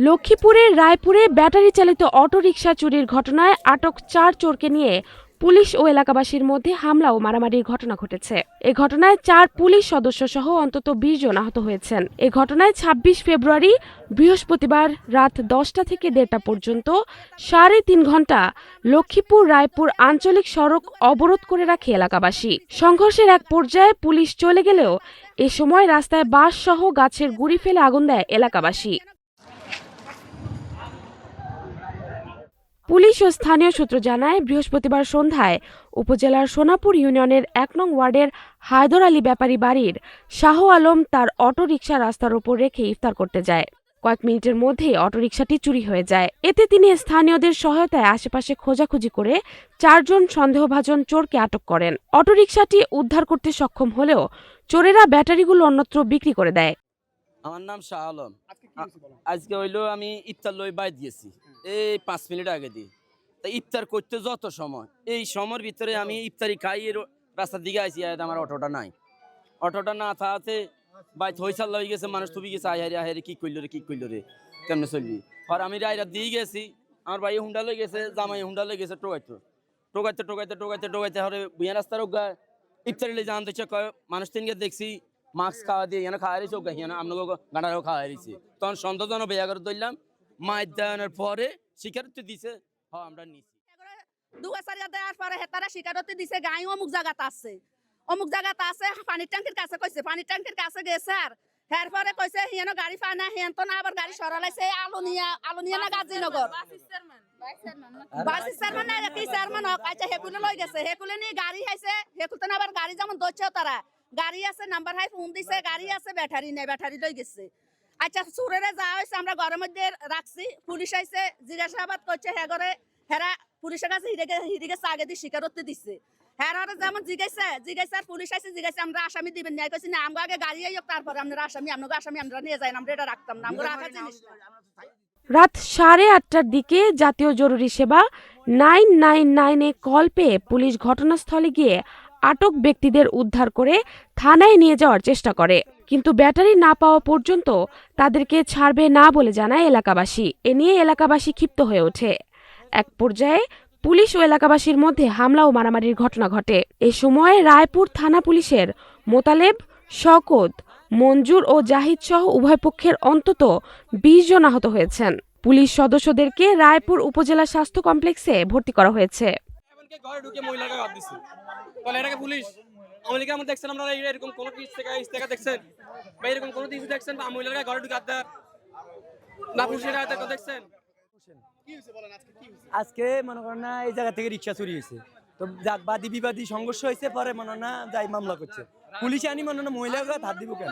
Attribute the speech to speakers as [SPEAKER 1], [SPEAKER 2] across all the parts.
[SPEAKER 1] লক্ষ্মীপুরের রায়পুরে ব্যাটারি চালিত অটোরিকশা চুরির ঘটনায় আটক ৪ চোরকে নিয়ে পুলিশ ও এলাকাবাসীর মধ্যে হামলা ও মারামারির ঘটনা ঘটেছে। এ ঘটনায় ৪ পুলিশ সদস্য সহ অন্তত ২০ জন আহত হয়েছেন। এ ঘটনায় ২৬ ফেব্রুয়ারি বৃহস্পতিবার রাত ১০টা থেকে ১:৩০ পর্যন্ত ৩.৫ ঘণ্টা লক্ষ্মীপুর রায়পুর আঞ্চলিক সড়ক অবরোধ করে রাখে এলাকাবাসী। সংঘর্ষের এক পর্যায়ে পুলিশ চলে গেলেও এ সময় রাস্তায় বাঁশ সহ গাছের গুঁড়ি ফেলে আগুন দেয় এলাকাবাসী। পুলিশ ও স্থানীয় সূত্র জানায়, বৃহস্পতিবার সন্ধ্যায় উপজেলার সোনাপুর ইউনিয়নের ১ নং ওয়ার্ডের হায়দর আলী ব্যাপারী বাড়ির শাহ আলম তার অটোরিকশা রাস্তার ওপর রেখে ইফতার করতে যায়। কয়েক মিনিটের মধ্যেই অটোরিকশাটি চুরি হয়ে যায়। এতে তিনি স্থানীয়দের সহায়তায় আশেপাশে খোঁজাখুঁজি করে ৪ জন সন্দেহভাজন চোরকে আটক করেন। অটোরিকশাটি উদ্ধার করতে সক্ষম হলেও চোরেরা ব্যাটারিগুলো অন্যত্র বিক্রি করে দেয়।
[SPEAKER 2] আমার নাম শাহ আলম। আজকে হইলো আমি ইফতার লই বাই দিয়েছি এই ৫ মিনিট আগে দিয়ে। তা ইফতার করতে যত সময়, এই সময়ের ভিতরে আমি ইফতারি খাই রাস্তার দিকে আইসি, আমার অটোটা নাই। অটোটা না থাকাতে বাইক হইসাল লই গেছে, মানুষ থুবি গেছে, আহারে কি করলো রে কেমনে চলবি। আর আমি রায়রা দিয়ে গেছি, আমার ভাই হুন্ডা লই গেছে, জামাই হুন্ডা লই গেছে, টোকাইতে হরে বুয়া রাস্তার ইফতারি লই জানতে কয় মানুষ তিনকে দেখছি মাস্ক খাওয়া দিয়ে এখানে খাওয়া রয়েছে, ওখানে আপনাকে গাঁটারও খাওয়া রয়েছে। তখন সন্দেহজন বেয়া করে ধরলাম, মায়ের দেওয়ানোর পরে স্বীকারোক্তি দিছে, হ্যাঁ আমরা নিছি।
[SPEAKER 3] দেওয়ার পরে হেতারা স্বীকারোক্তি দিছে, গাই অমুক জায়গাতে আছে, পানির ট্যাঙ্কির কাছে কইছে, পানির ট্যাঙ্কির কাছে গেছে। আর হের পরে কইছে হিয়ানো গাড়ি পায় না, হিয়ান তো না আবার গাড়ি সরালাইছে আলুনিয়া না গাজীনগর বাসি চেয়ারম্যান না কি চেয়ারম্যান হোক। আচ্ছা হেকুলে লই গেছে, হেকুলে নিয়ে গাড়ি হাইছে, হেকুলতে না আবার গাড়ি যেমন ধরছে তারা গাড়ি আছে, নাম্বার হাই ফোন দিছে, গাড়ি আছে, ব্যাটারি নেই, ব্যাটারি লই গেছে। আচ্ছা সুরেরে যাওয়া হয়েছে, আমরা ঘরের মধ্যে রাখছি, পুলিশ আইছে, জিজ্ঞাসাবাদ করছে, হেগরে হেরা পুলিশের কাছে হিরিকে আগে দিয়ে স্বীকারোক্তি দিচ্ছে। হেরা যেমন জিজ্ঞাসা আর পুলিশ আইছে, জিজ্ঞাসা আমরা আসামি দিবেন না, কইছি না আমরা আগে গাড়ি আইক, তারপরে আপনারা আসামি আমরা নিয়ে যাই, আমরা এটা রাখতাম না, আমরা রাখার জিনিস না।
[SPEAKER 1] রাত 8:30টার দিকে জাতীয় জরুরি সেবা 999-এ কল পেয়ে পুলিশ ঘটনাস্থলে গিয়ে আটক ব্যক্তিদের উদ্ধার করে থানায় নিয়ে যাওয়ার চেষ্টা করে, কিন্তু ব্যাটারি না পাওয়া পর্যন্ত তাদেরকে ছাড়বে না বলে জানায় এলাকাবাসী। এ নিয়ে এলাকাবাসী ক্ষিপ্ত হয়ে ওঠে। এক পর্যায়ে পুলিশ ও এলাকাবাসীর মধ্যে হামলা ও মারামারির ঘটনা ঘটে। এ সময় রায়পুর থানা পুলিশের মোতালেব, শওকত, মঞ্জুর ও জাহিদ সহ উভয় পক্ষের অন্তত ২০ জন আহত হয়েছেন। পুলিশ সদস্যদেরকে রায়পুর উপজেলা স্বাস্থ্য কমপ্লেক্সে ভর্তি করা হয়েছে।
[SPEAKER 4] ঘরে ঢুকে মহিলাকে হাত দিচ্ছে, বলে এটাকে পুলিশ আমলিকা আমরা দেখছেন, আমরা এরকম কোনো ইস্তেকা দেখছেন বা এরকম কোনো কিছু দেখছেন বা মহিলাকে ঘরে ঢুকে হাত দেওয়ার না পুলিশের হাতে দেখছেন।
[SPEAKER 5] আজকে মনে করেন না এই জায়গা থেকে রিক্সা চুরি হয়েছে, তো বাদী বিবাদী সংঘর্ষ হয়েছে, পরে মনে না যাই মামলা করছে পুলিশ। আনি মনে না মহিলাকে হাত দিব কেন?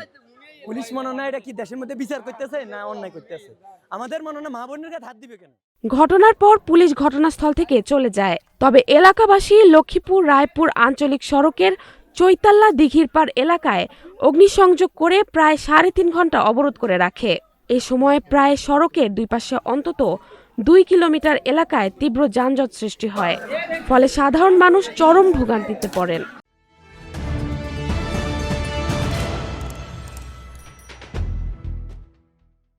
[SPEAKER 5] পুলিশ মনে না এটা কি দেশের মধ্যে বিচার করতেছে না অন্যায় করতেছে? আমাদের মনে না মা বোনের হাত দিবে কেন?
[SPEAKER 1] ঘটনার পর পুলিশ ঘটনাস্থল থেকে চলে যায়। তবে এলাকাবাসী লক্ষ্মীপুর রায়পুর আঞ্চলিক সড়কের চৈতাল্লা দিঘির পাড় এলাকায় অগ্নিসংযোগ করে প্রায় 3.5 ঘণ্টা অবরোধ করে রাখে। এ সময় প্রায় সড়কের দুই পাশে অন্তত 2 কিলোমিটার এলাকায় তীব্র যানজট সৃষ্টি হয়, ফলে সাধারণ মানুষ চরম ভোগান্তিতে পড়েন।